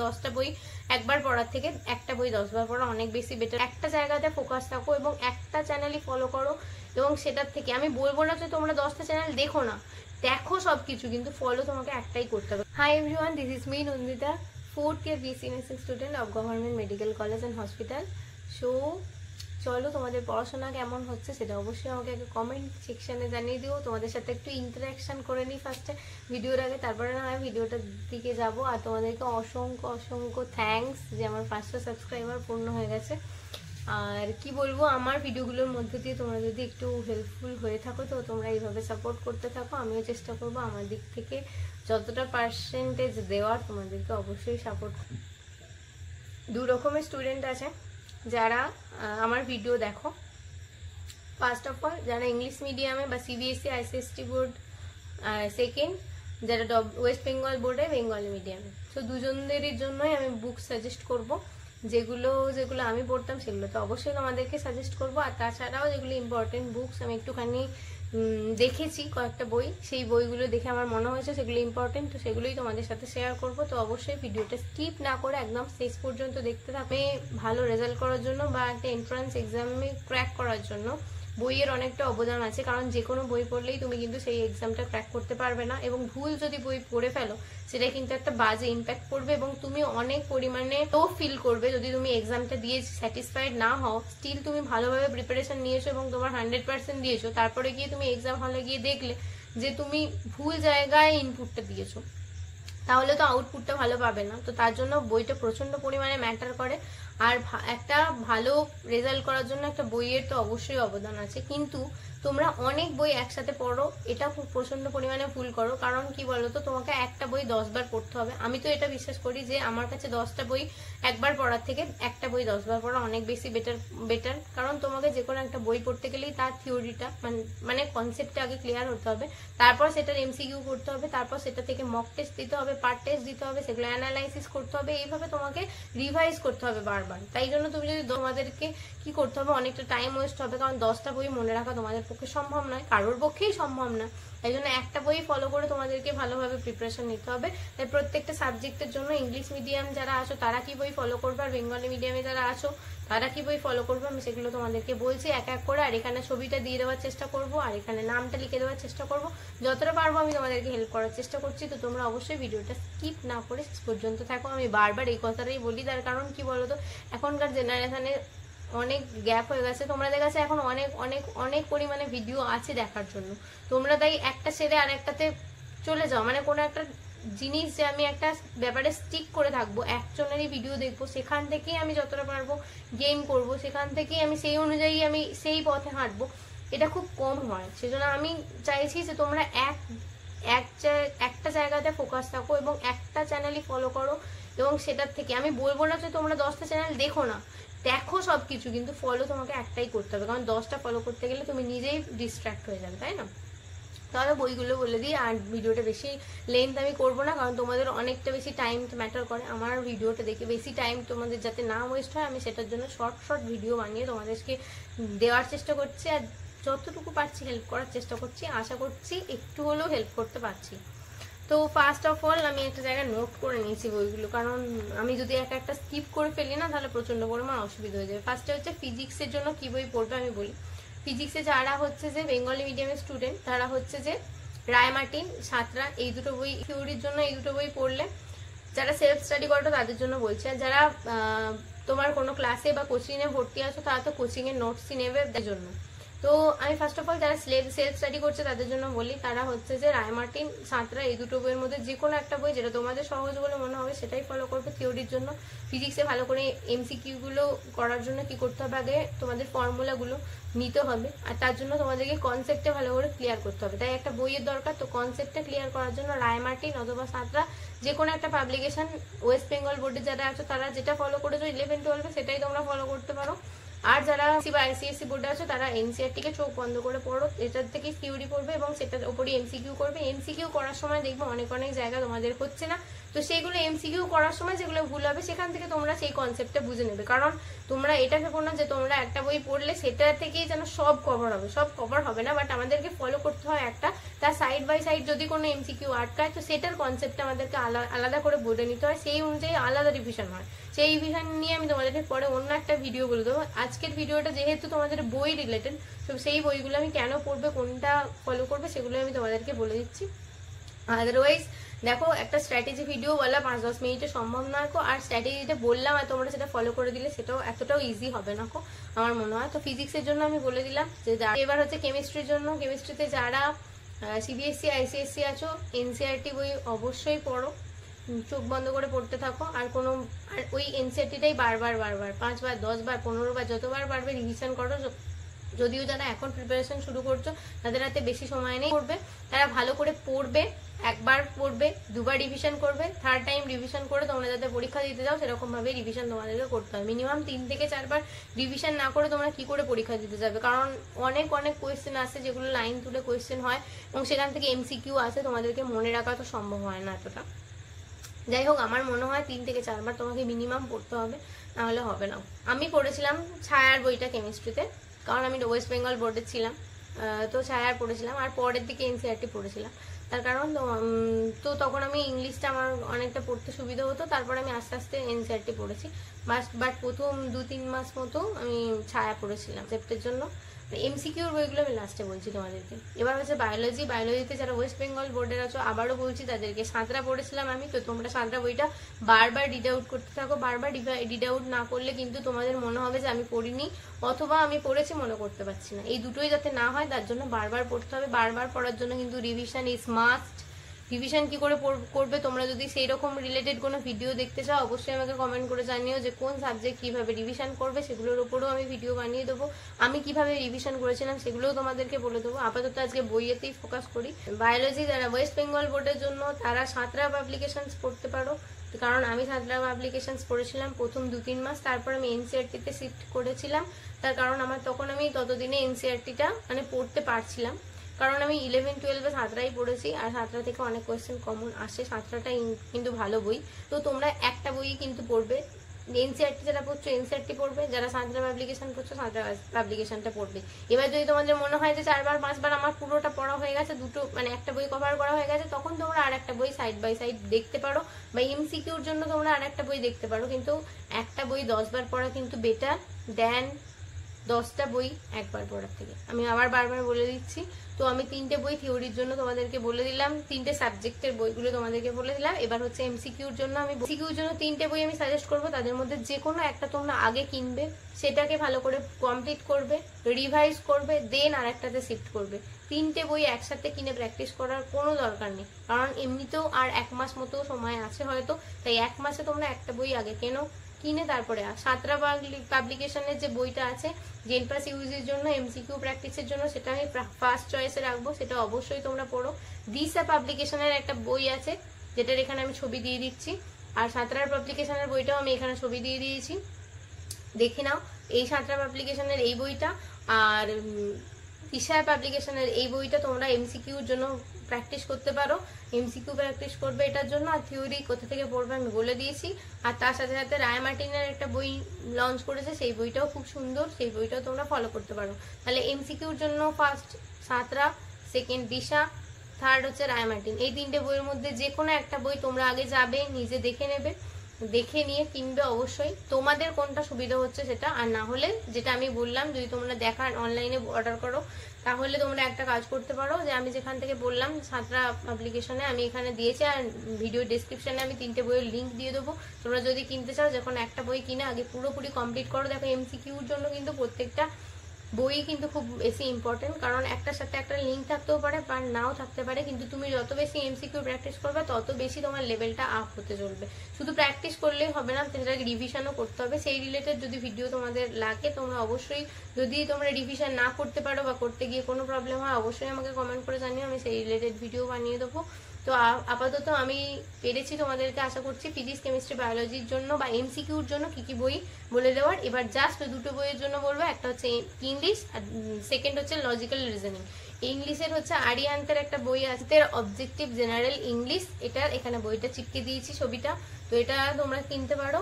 10টা বই একবার পড়ার থেকে একটা বই 10 বার পড়া অনেক বেশি বেটার। একটা জায়গাতে ফোকাস থাকো এবং একটা চ্যানেলই ফলো করো, এবং সেটার থেকে আমি বলবো না যে তোমরা 10টা চ্যানেল দেখো না, দেখো সবকিছু, কিন্তু ফলো তোমাকে একটাই করতে হবে। Hi everyone, this is me Nandita, 4th year BSc Nursing student of government medical college and hospital. So চলো, তোমাদের পড়াশোনা কেমন হচ্ছে সেটা অবশ্যই আমাকে একটা কমেন্ট সেকশানে জানিয়ে দিও। তোমাদের সাথে একটু ইন্টারাকশান করে নিই ফার্স্টে ভিডিওর আগে, তারপরে না হয় ভিডিওটার দিকে যাবো। আর তোমাদেরকে অসংখ্য অসংখ্য থ্যাঙ্কস যে আমার 500 সাবস্ক্রাইবার পূর্ণ হয়ে গেছে। আর কি বলবো, আমার ভিডিওগুলোর মধ্যে দিয়ে তোমরা যদি একটু হেল্পফুল হয়ে থাকো তো তোমরা এইভাবে সাপোর্ট করতে থাকো। আমিও চেষ্টা করবো আমার দিক থেকে যতটা পার্সেন্টেজ দেওয়ার তোমাদেরকে অবশ্যই সাপোর্ট। দু রকমের স্টুডেন্ট আছে যারা আমার ভিডিও দেখো। ফার্স্ট অফ অল, যারা ইংলিশ মিডিয়ামে বা সিবিএসসি আইসিএসটি বোর্ড, সেকেন্ড যারা ওয়েস্ট বেঙ্গল বোর্ডে বেঙ্গলি মিডিয়ামে। তো দুজনেরই জন্যই আমি বুক সাজেস্ট করব। যেগুলো যেগুলো আমি পড়তাম সেগুলো তো অবশ্যই তোমাদেরকে সাজেস্ট করব। আর তাছাড়াও যেগুলো ইম্পর্টেন্ট বুকস আমি একটুখানি দেখেছি কয়েকটা বই, সেই বইগুলো দেখে আমার মনে হয়েছে সেগুলো ইম্পর্টেন্ট, তো সেগুলোই তোমাদের সাথে শেয়ার করব। তো অবশ্যই ভিডিওটা স্কিপ না করে একদম শেষ পর্যন্ত দেখতে থাকবে। ভালো রেজাল্ট করার জন্য বা একটা এন্ট্রান্স এক্সামে ক্র্যাক করার জন্য বইয়ের অনেকটা অবদান আছে, কারণ যে কোনো বই পড়লেই তুমি কিন্তু সেই এক্সামটা ক্র্যাক করতে পারবে না, এবং ভুল যদি বই পড়ে ফেলো সেটা কিন্তু একটা বাজে ইম্প্যাক্ট পড়বে এবং তুমি অনেক পরিমাণে লো ফিল করবে। যদি তুমি এক্সামটা দিয়ে স্যাটিসফাইড না হও, স্টিল তুমি ভালোভাবে প্রিপারেশন নিয়েছো এবং তোমার 100% দিয়েছো, তারপরে গিয়ে তুমি এক্সাম হলে গিয়ে দেখলে যে তুমি ভুল জায়গায় ইনপুটটা দিয়েছো, তাহলে তো আউটপুটটা ভালো পাবে না। তো তার জন্য বইটা প্রচন্ড পরিমাণে ম্যাটার করে। আর একটা ভালো রেজাল্ট করার জন্য একটা বইয়ের তো অবশ্যই অবদান আছে, কিন্তু তোমরা অনেক বই একসাথে পড়ো, এটা খুব প্রচন্ড পরিমাণে ভুল করো। কারণ কি বলতো, তোমাকে একটা বই 10 বার পড়তে হবে। আমি তো এটা বিশ্বাস করি যে আমার কাছে 10টা বই একবার পড়ার থেকে একটা বই 10 বার পড়া অনেক বেশি বেটার। কারণ তোমাকে যে কোনো একটা বই পড়তে গেলেই তার থিওরিটা মানে কনসেপ্টটা আগে ক্লিয়ার হতে হবে, তারপর সেটার এমসিকিউ করতে হবে, তারপর সেটা থেকে মক টেস্ট দিতে হবে, পার্ট টেস্ট দিতে হবে, সেগুলো অ্যানালাইসিস করতে হবে, এইভাবে তোমাকে রিভাইজ করতে হবে বারবার। তাই জন্য তুমি যদি তোমাদেরকে কি করতে হবে, অনেকটা টাইম ওয়েস্ট হবে, কারণ 10টা বই মনে রাখা তোমাদের পক্ষে সম্ভব নয়, কারোর পক্ষেই সম্ভব না। তাই জন্য একটা বই ফলো করে তোমাদেরকে ভালোভাবে প্রিপারেশন নিতে হবে। তাই প্রত্যেকটা সাবজেক্টের জন্য ইংলিশ মিডিয়াম যারা আছো তারা কি বই ফলো করবে, আর বেঙ্গলি মিডিয়ামে যারা আছো তারা কি বই ফলো করবে, আমি সেগুলো তোমাদেরকে বলছি এক এক করে। আর এখানে ছবিটা দিয়ে দেওয়ার চেষ্টা করব, আর এখানে নামটা লিখে দেওয়ার চেষ্টা করব, যতটা পারবো আমি তোমাদেরকে হেল্প করার চেষ্টা করছি। তো তোমরা অবশ্যই ভিডিওটা স্কিপ না করে শেষ পর্যন্ত থাকো। আমি বারবার এই কথাটাই বলি, তার কারণ কি বলতো, এখনকার জেনারেশনে অনেক গ্যাপ হয়ে গেছে, তোমাদের কাছে এখন অনেক অনেক অনেক পরিমাণে ভিডিও আছে দেখার জন্য। তোমরা তাই একটা ছেড়ে আর একটাতে চলে যাও, মানে কোনো একটা জিনিস যে আমি একটা ব্যাপারে স্টিক করে থাকবো, একজনেরই ভিডিও দেখবো, সেখান থেকেই আমি যতটা পারবো গেইন করবো, সেখান থেকেই আমি সেই অনুযায়ী আমি সেই পথে হাঁটবো, এটা খুব কম হয়। সেজন্য আমি চাইছি যে তোমরা একটা জায়গাতে ফোকাস থাকো এবং একটা চ্যানেলই ফলো করো, এবং সেটার থেকে আমি বলবো না যে তোমরা 10টা চ্যানেল দেখো না, দেখো সবকিছু, কিন্তু ফলো তোমাকে একটাই করতে হবে, কারণ 10টা ফলো করতে গেলে তুমি নিজেই ডিস্ট্র্যাক্ট হয়ে যাবে, তাই না? তাহলে বইগুলো বলে দিই, আর ভিডিওটা বেশি লেন্থ আমি করবো না, কারণ তোমাদের অনেকটা বেশি টাইম ম্যাটার করে। আমার ভিডিওটা দেখে বেশি টাইম তোমাদের যাতে না ওয়েস্ট হয়, আমি সেটার জন্য শর্ট ভিডিও বানিয়ে তোমাদেরকে দেওয়ার চেষ্টা করছি, আর যতটুকু পারছি হেল্প করার চেষ্টা করছি। আশা করছি একটু হলেও হেল্প করতে পারছি। তো ফার্স্ট অফ অল আমি একটা জায়গায় নোট করে নিয়েছি বইগুলো, কারণ আমি যদি একটা স্কিপ করে ফেলি না তাহলে প্রচন্ড পরিমাণ অসুবিধা হয়ে যাবে। ফার্স্টে হচ্ছে ফিজিক্সের জন্য কি বই পড়বে আমি বলি। ফিজিক্সে যারা হচ্ছে যে বেঙ্গলি মিডিয়ামের স্টুডেন্ট তারা হচ্ছে যে রায় মার্টিন, সাঁতরা, এই দুটো বই থিওরির জন্য, এই দুটো বই পড়লে। যারা সেলফ স্টাডি করো তাদের জন্য বলছে, আর যারা তোমার কোনো ক্লাসে বা কোচিংয়ে ভর্তি আছো তারা তো কোচিংয়ের নোটসই নেবে তার জন্য। তো আমি ফার্স্ট অফ অল যারা সেলফ স্টাডি করছে তাদের জন্য বলি, তারা হচ্ছে যে রায় মার্টিন, সাঁতরা, এই দুটো বইয়ের মধ্যে যে কোনো একটা বই যেটা তোমাদের সহজ বলে মনে হবে সেটাই ফলো করবে থিওরির জন্য। ফিজিক্সে ভালো করে এমসিকিউগুলো করার জন্য কি করতে হবে, আগে তোমাদের ফর্মুলাগুলো নিতে হবে, আর তার জন্য তোমাদেরকে কনসেপ্টটা ভালো করে ক্লিয়ার করতে হবে। তাই একটা বইয়ের দরকার, তো কনসেপ্টটা ক্লিয়ার করার জন্য রায় মার্টিন অথবা সাঁতরা যে কোনো একটা পাবলিকেশন, ওয়েস্ট বেঙ্গল বোর্ডে যারা আছো তারা যেটা ফলো করেছো 11-12 সেটাই তোমরা ফলো করতে পারো। আর যারা আইসিএসসি বোর্ডে আছে তারা এনসিআরটি কে চোখ বন্ধ করে পড়ো, এটার থেকে থিওরি পড়বে এবং সেটার উপরই এমসিকিউ করবে। এমসিকিউ করার সময় দেখবো অনেক অনেক জায়গা তোমাদের হচ্ছে না, তো সেইগুলো এমসিকিউ করার সময় যেগুলো ভুল হবে সেখান থেকে তোমরা সেই কনসেপ্টটা বুঝে নেবে। কারণ তোমরা এটা ভেবো না যে তোমরা একটা বই পড়লে সেটা থেকেই যেন সব কভার হবে, সব কভার হবে না, বাট আমাদেরকে ফলো করতে হয় একটা, তার সাইড বাই সাইড যদি কোনো এমসিকিউ আটকায় তো সেটার কনসেপ্টটা আমাদেরকে আলাদা করে বোর্ডে নিতে হয়, সেই অনুযায়ী আলাদা রিভিশন হয়। সেই রিভিশন নিয়ে আমি তোমাদেরকে পরে অন্য একটা ভিডিও বলে দেবো। আজকের ভিডিওটা যেহেতু তোমাদের বই রিলেটেড, তো সেই বইগুলো আমি কেন পড়বে, কোনটা ফলো করবে, সেগুলো আমি তোমাদেরকে বলে দিচ্ছি। আদারওয়াইজ দেখো, একটা স্ট্র্যাটেজি ভিডিও বলা 5-10 মিনিটে সম্ভব নয় কো, আর স্ট্র্যাটেজিটা বললাম আর তোমরা সেটা ফলো করে দিলে সেটাও এতটাও ইজি হবে না কো আমার মনে হয়। তো ফিজিক্সের জন্য আমি বলে দিলাম যে এবার হচ্ছে কেমিস্ট্রির জন্য, কেমিস্ট্রিতে যারা সিবিএসসি আইসিএসসি আছো এনসিআরটি বই অবশ্যই পড়ো, চোখ বন্ধ করে পড়তে থাকো, আর কোনো আর ওই এনসিআরটিটাই বারবার 5 বার 10 বার 15 বার যতবার পারবে রিভিশন করো। যদিও যারা এখন প্রিপারেশন শুরু করছো তাদের হাতে বেশি সময় নেই, পড়বে তারা ভালো করে পড়বে, একবার পড়বে, দুবার রিভিশন করবে, থার্ড টাইম রিভিশন করে তোমরা যাতে পরীক্ষা দিতে যাও সেরকম ভাবে রিভিশন তোমাদেরকে করতে হবে। মিনিমাম 3 থেকে 4 বার রিভিশন না করে তোমরা কি করে পরীক্ষা দিতে যাবে, কারণ অনেক কোয়েশ্চেন আসে যেগুলো লাইন তুলে কোয়েশ্চেন হয় এবং সেখান থেকে এমসিকিউ আসে, তোমাদেরকে মনে রাখা তো সম্ভব হয় না এতটা। যাই হোক, আমার মনে হয় 3 থেকে 4 বার তোমাকে মিনিমাম পড়তে হবে, নাহলে হবে না। আমি পড়েছিলাম ছায়ার বইটা কেমিস্ট্রিতে, কারণ আমি ওয়েস্ট বেঙ্গল বোর্ডে ছিলাম, তো ছায়ার পড়েছিলাম, আর পরের দিকে এনসিআরটি পড়েছিলাম। তার কারণ তো তখন আমি ইংলিশটা আমার অনেকটা পড়তে সুবিধা হতো, তারপরে আমি আস্তে আস্তে এনসিআরটি পড়েছি। বাট প্রথম 2-3 মাস মতো আমি ছায়া পড়েছিলাম সেপ্টের জন্য। এমসিকিউর বইগুলো আমি লাস্টে বলছি তোমাদেরকে। এবার হচ্ছে বায়োলজিতে যারা ওয়েস্ট বেঙ্গল বোর্ডের আছো আবারও বলছি তাদেরকে, সাঁতরা পড়েছিলাম আমি, তো তোমরা সাঁতরা বইটা বারবার রিড আউট করতে থাকো। বারবার রিড আউট না করলে কিন্তু তোমাদের মনে হবে যে আমি পড়িনি, অথবা আমি পড়েছি মনে করতে পারছি না, এই দুটোই যাতে না হয় তার জন্য বারবার পড়তে হবে। বারবার পড়ার জন্য কিন্তু রিভিশন ইজ মাস্ট। রিভিশন কি করে করবে, তোমরা যদি সেই রকম রিলেটেড কোনো ভিডিও দেখতে চাও অবশ্যই আমাকে কমেন্ট করে জানিও যে কোন সাবজেক্ট কিভাবে রিভিশন করবে, সেগুলোর উপরেও আমি ভিডিও বানিয়ে দেবো। আমি কিভাবে রিভিশন করেছিলাম সেগুলোও তোমাদেরকে বলে দেবো। আপাতত আজকে বইয়েতেই ফোকাস করি। বায়োলজি যারা ওয়েস্ট বেঙ্গল বোর্ডের জন্য তারা সাঁতরা পাবলিকেশনস পড়তে পারো, কারণ আমি সাঁতরা পাবলিকেশনস পড়েছিলাম প্রথম 2-3 মাস, তারপর আমি এনসিআরটিতে শিফট করেছিলাম। তার কারণ আমার তখন আমি ততদিনে এনসিআরটিটা মানে পড়তে পারছিলাম, কারণ আমি 11-12-এ সাঁতরাই পড়েছি, আর সাঁতরা থেকে অনেক কোয়েশ্চেন কমন আসে। সাঁতরাটা কিন্তু ভালো বই, তো তোমরা একটা বই কিন্তু পড়বে। এনসিআরটি যারা পড়ছো এনসিআরটি পড়বে, যারা সাঁতরা পাবলিকেশন পড়ছো সাঁতরা পাবলিকেশনটা পড়বে। এবার যদি তোমাদের মনে হয় যে 4 বার 5 বার আমার পুরোটা পড়া হয়ে গেছে, দুটো মানে একটা বই কভার করা হয়ে গেছে, তখন তোমরা আর একটা বই সাইড বাই সাইড দেখতে পারো, বা এমসিকিউর জন্য তোমরা আর একটা বই দেখতে পারো। কিন্তু একটা বই 10 বার পড়া কিন্তু বেটার দেন 10টা বই একবার পড়ার থেকে। আমি আবার বারবার বলে দিচ্ছি। তো আমি 3টে বই থিওরির জন্য তোমাদেরকে বলে দিলাম, 3টে সাবজেক্টের বইগুলো তোমাদেরকে বলে দিলাম। এবার হচ্ছে এমসিকিউর জন্য আমি 3টে বই আমি সাজেস্ট করবো, তাদের মধ্যে যে কোনো একটা তোমরা আগে কিনবে, সেটাকে ভালো করে কমপ্লিট করবে, রিভাইজ করবে, দেন আর একটাতে শিফট করবে। 3টে বই একসাথে কিনে প্র্যাকটিস করার কোনো দরকার নেই, কারণ এমনিতেও আর 1 মাস মতো সময় আছে হয়তো, তাই 1 মাসে তোমরা একটা বই আগে কেনো, কিনে তারপরে সাঁতরা পাবলিকেশনের যে বইটা আছে জেনপাস ইউজের জন্য এমসিকিউ প্র্যাকটিসের জন্য, সেটা আমি ফার্স্ট চয়েসে রাখবো, সেটা অবশ্যই তোমরা পড়ো। দিশা পাবলিকেশনের একটা বই আছে যেটার এখানে আমি ছবি দিয়ে দিচ্ছি, আর সাঁতরার পাবলিকেশনের বইটাও আমি এখানে ছবি দিয়ে দিয়েছি, দেখে নাও। এই সাঁতরা পাবলিকেশনের এই বইটা আর দিশা পাবলিকেশনের এই বইটা তোমরা এমসিকিউর জন্য প্র্যাকটিস করতে পারো। এমসিকিউ প্র্যাকটিস করবে এটার জন্য, আর থিওরি কোথা থেকে পড়বে আমি বলে দিয়েছি। আর তার সাথে সাথে রায় মার্টিনের একটা বই লঞ্চ করেছে, সেই বইটাও খুব সুন্দর, সেই বইটাও তোমরা ফলো করতে পারো। তাহলে এমসিকিউর জন্য ফার্স্ট সাঁতরা, সেকেন্ড দিশা, থার্ড হচ্ছে রায় মার্টিন। এই 3টে বইয়ের মধ্যে যে কোনো একটা বই তোমরা আগে যাবে, নিজে দেখে নেবে, দেখে নিয়ে কিনবে অবশ্যই, তোমাদের কোনটা সুবিধা হচ্ছে সেটা। আর না হলে যেটা আমি বললাম, যদি তোমরা দেখান অনলাইনে অর্ডার করো, তাহলে তোমরা একটা কাজ করতে পারো, যে আমি যেখান থেকে বললাম সাঁতরা পাবলিকেশনে আমি এখানে দিয়েছি, আর ভিডিও ডেসক্রিপশনে আমি 3টে বইয়ের লিঙ্ক দিয়ে দেবো। তোমরা যদি কিনতে চাও, যখন একটা বই কিনে আগে পুরোপুরি কমপ্লিট করো। দেখো এমসিকিউর জন্য কিন্তু প্রত্যেকটা বই কিন্তু খুব বেশি ইম্পর্টেন্ট, কারণ একটার সাথে একটা লিঙ্ক থাকতেও পারে বা নাও থাকতে পারে, কিন্তু তুমি যত বেশি এমসিকিউ প্র্যাকটিস করবে তত বেশি তোমার লেভেলটা আপ হতে চলবে। শুধু প্র্যাকটিস করলেই হবে না, সেটাকে রিভিশনও করতে হবে। সেই রিলেটেড যদি ভিডিও তোমাদের লাগে, তোমরা অবশ্যই, যদি তোমরা রিভিশন না করতে পারো বা করতে গিয়ে কোনো প্রবলেম হয়, অবশ্যই আমাকে কমেন্ট করে জানিও, আমি সেই রিলেটেড ভিডিও বানিয়ে দেবো। তো তো আপাতত আমি পেরেছি তোমাদেরকে আশা করছি ফিজিক্স কেমিস্ট্রি বায়োলজির জন্য বা এমসিকিউর জন্য কি কি বই বলে দেওয়ার। এবার জাস্ট দুটো বইয়ের জন্য বলবো, একটা হচ্ছে ইংলিশ আর সেকেন্ড হচ্ছে লজিক্যাল রিজনিং। ইংলিশের হচ্ছে আরিয়ান্তের একটা বই আছে অবজেক্টিভ জেনারেল ইংলিশ, এটার এখানে বইটা চিপকে দিয়েছি ছবিটা, তো এটা তোমরা কিনতে পারো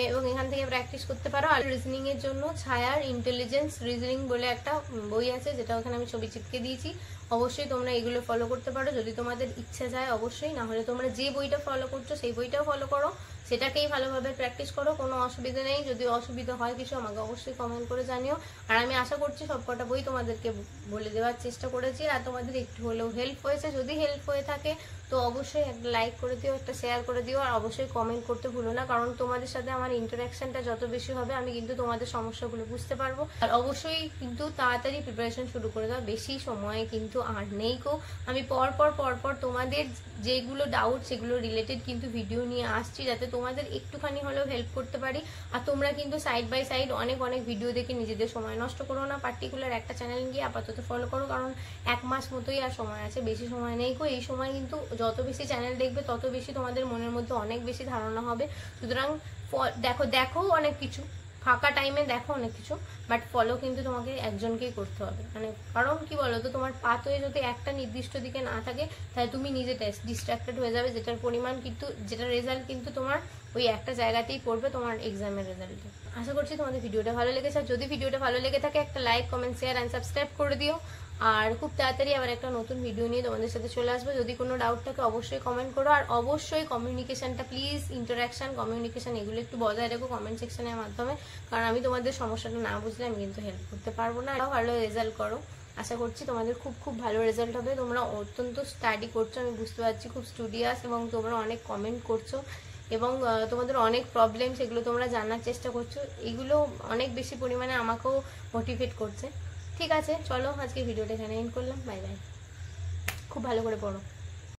এবং এখান থেকে প্র্যাকটিস করতে পারো। আর রিজনিং এর জন্য ছায়ার ইন্টেলিজেন্স রিজনিং বলে একটা বই আছে, যেটা ওখানে আমি ছবি চিপকে দিয়েছি। অবশ্যই তোমরা এগুলো ফলো করতে পারো যদি তোমাদের ইচ্ছা যায়, অবশ্যই। না হলে তোমরা যে বইটা ফলো করছো সেই বইটাও ফলো করো, সেটাকেই ভালোভাবে প্র্যাকটিস করো, কোনো অসুবিধা নেই। যদি অসুবিধা হয় কিছু আমাকে অবশ্যই কমেন্ট করে জানিও। আর আমি আশা করছি সবকটা বই তোমাদেরকে বলে দেওয়ার চেষ্টা করেছি আর তোমাদের একটু হলেও হেল্প হয়েছে। যদি হেল্প হয়ে থাকে তো অবশ্যই একটা লাইক করে দিও, একটা শেয়ার করে দিও, আর অবশ্যই কমেন্ট করতে ভুলো না, কারণ তোমাদের সাথে আমার ইন্টারাকশনটা যত বেশি হবে আমি কিন্তু তোমাদের সমস্যাগুলো বুঝতে পারবো। আর অবশ্যই কিন্তু তাড়াতাড়ি প্রিপারেশন শুরু করে দাও, বেশি সময় কিন্তু আর নেই গো। আমি পরপর তোমাদের যেগুলো ডাউট সেগুলো রিলেটেড কিন্তু ভিডিও নিয়ে আসছি, যাতে তোমাদের একটুখানি হলেও হেল্প করতে পারি। আর তোমরা কিন্তু সাইড বাই সাইড অনেক ভিডিও দেখে নিজেদের সময় নষ্ট করো না, পার্টিকুলার একটা চ্যানেল গিয়ে আপাতত ফলো করো, কারণ 1 মাস মতোই আর সময় আছে, বেশি সময় নেই গো। এই সময় কিন্তু যত বেশি চ্যানেল দেখবে তত বেশি তোমাদের মনের মধ্যে অনেক বেশি ধারণা হবে। সুতরাং দেখো অনেক কিছু, ফাঁকা টাইমে দেখো অনেক কিছু, বাট ফলো কিন্তু তোমাকে একজনকেই করতে হবে। মানে কারণ কি বলো তো, তোমার পাথওয়ে যদি একটা নির্দিষ্ট দিকে না থাকে তাহলে তুমি নিজে ডিস্ট্রাক্টেড হয়ে যাবে, যেটার পরিমাণ কিন্তু যেটা রেজাল্ট কিন্তু তোমার ওই একটা জায়গাতেই পড়বে তোমার এক্সামের রেজাল্টে। আশা করছি তোমাদের ভিডিওটা ভালো লেগেছে। আর যদি ভিডিওটা ভালো লেগে থাকে একটা like, comment, share and subscribe করে দিও। আর খুব তাড়াতাড়ি আবার একটা নতুন ভিডিও নিয়ে তোমাদের সাথে চলে আসবো। যদি কোনো ডাউট থাকে অবশ্যই কমেন্ট করো। আর অবশ্যই কমিউনিকেশনটা প্লিজ, ইন্টারাকশন, কমিউনিকেশন এগুলো একটু বজায় রেখো কমেন্ট সেকশনের মাধ্যমে, কারণ আমি তোমাদের সমস্যাটা না বুঝলে আমি কিন্তু হেল্প করতে পারবো না। এটাও ভালো রেজাল্ট করো, আশা করছি তোমাদের খুব ভালো রেজাল্ট হবে। তোমরা অত্যন্ত স্টাডি করছো আমি বুঝতে পারছি, খুব স্টুডিয়াস, এবং তোমরা অনেক কমেন্ট করছো এবং তোমাদের অনেক প্রবলেম সেগুলো তোমরা জানার চেষ্টা করছো। এগুলো অনেক বেশি পরিমাণে আমাকেও মোটিভেট করছে। ঠিক আছে, চলো আজকে ভিডিওটা এখানে এন্ড করলাম। Bye bye. খুব ভালো করে পড়ো।